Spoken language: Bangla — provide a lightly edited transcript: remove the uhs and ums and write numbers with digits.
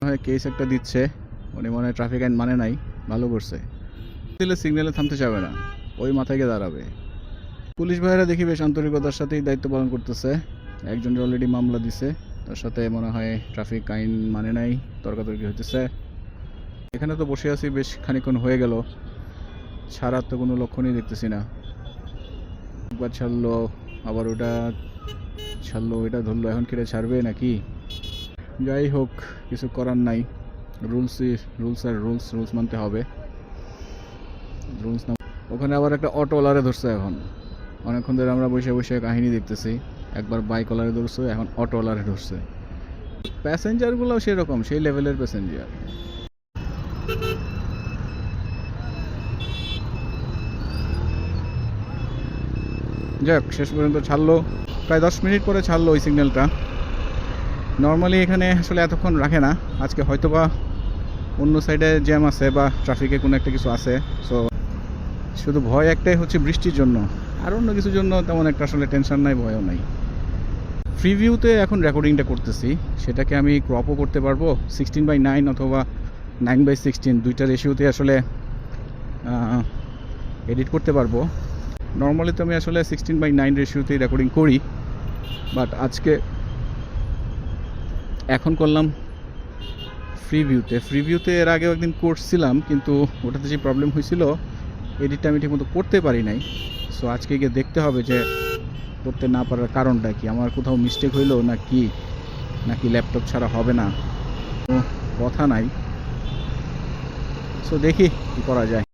হয় কেস একটা দিচ্ছে, উনি মনে হয় ট্রাফিক আইন মানে নাই, ভালো করছে। দিলে সিগন্যালে থামতে যাবে না, ওই মাথায় গিয়ে দাঁড়াবে। পুলিশ ভাইয়েরা দেখি বেশ আন্তরিকতার সাথেই দায়িত্ব পালন করতেছে। একজনের অলরেডি মামলা দিছে, তার সাথে মনে হয় ট্রাফিক আইন মানে নাই, তর্কাতর্কি হইতেছে। এখানে তো বসে আছি বেশ খানিকক্ষণ হয়ে গেল, ছাড়ার তো কোনো লক্ষণই দেখতেছি না। একবার ছাড়লো, আবার ওটা ছাড়লো, ওইটা ধরলো, এখন কেটে ছাড়বে নাকি? যাই হোক, কিছু করার নাই। রুলস আর রুলস মানতে হবে। রুলস না, ওখানে আবার একটা অটোওয়ালারে ধরছে। এখন অনেকক্ষণ ধরে আমরা বসে বসে কাহিনী দেখতেছি, একবার বাইকওয়ালারে ধরছে, এখন অটোওয়ালারে ধরছে। প্যাসেঞ্জারগুলোও সেরকম, সেই লেভেলের প্যাসেঞ্জার। যাক, শেষ পর্যন্ত ছাড়লো, প্রায় 10 মিনিট পরে ছাড়লো ওই সিগন্যালটা। নর্মালি এখানে আসলে এতক্ষণ রাখে না, আজকে হয়তোবা অন্য সাইডে জ্যাম আছে বা ট্রাফিকে কোনো একটা কিছু আছে। সো শুধু ভয় একটাই হচ্ছে বৃষ্টির জন্য, আর অন্য কিছুর জন্য তেমন একটা আসলে টেনশন নাই, ভয়ও নাই। ফ্রি ভিউতে এখন রেকর্ডিংটা করতেছি, সেটাকে আমি ক্রপও করতে পারবো 16:9 অথবা 9:16, দুইটা রেশিওতে আসলে এডিট করতে পারবো। নর্মালি তো আমি আসলে 16:9 রেশিওতেই রেকর্ডিং করি, বাট আজকে এখন করলাম ফ্রি ভিউতে। এর আগেও একদিন করছিলাম, কিন্তু ওটাতে যে প্রবলেম হয়েছিল, এডিটটা আমি ঠিকমতো করতে পারি নাই। সো আজকে গিয়ে দেখতে হবে যে করতে না পারার কারণটা কি, আমার কোথাও মিস্টেক হইলো নাকি ল্যাপটপ ছাড়া হবে না, কথা নাই। সো দেখি কী করা যায়।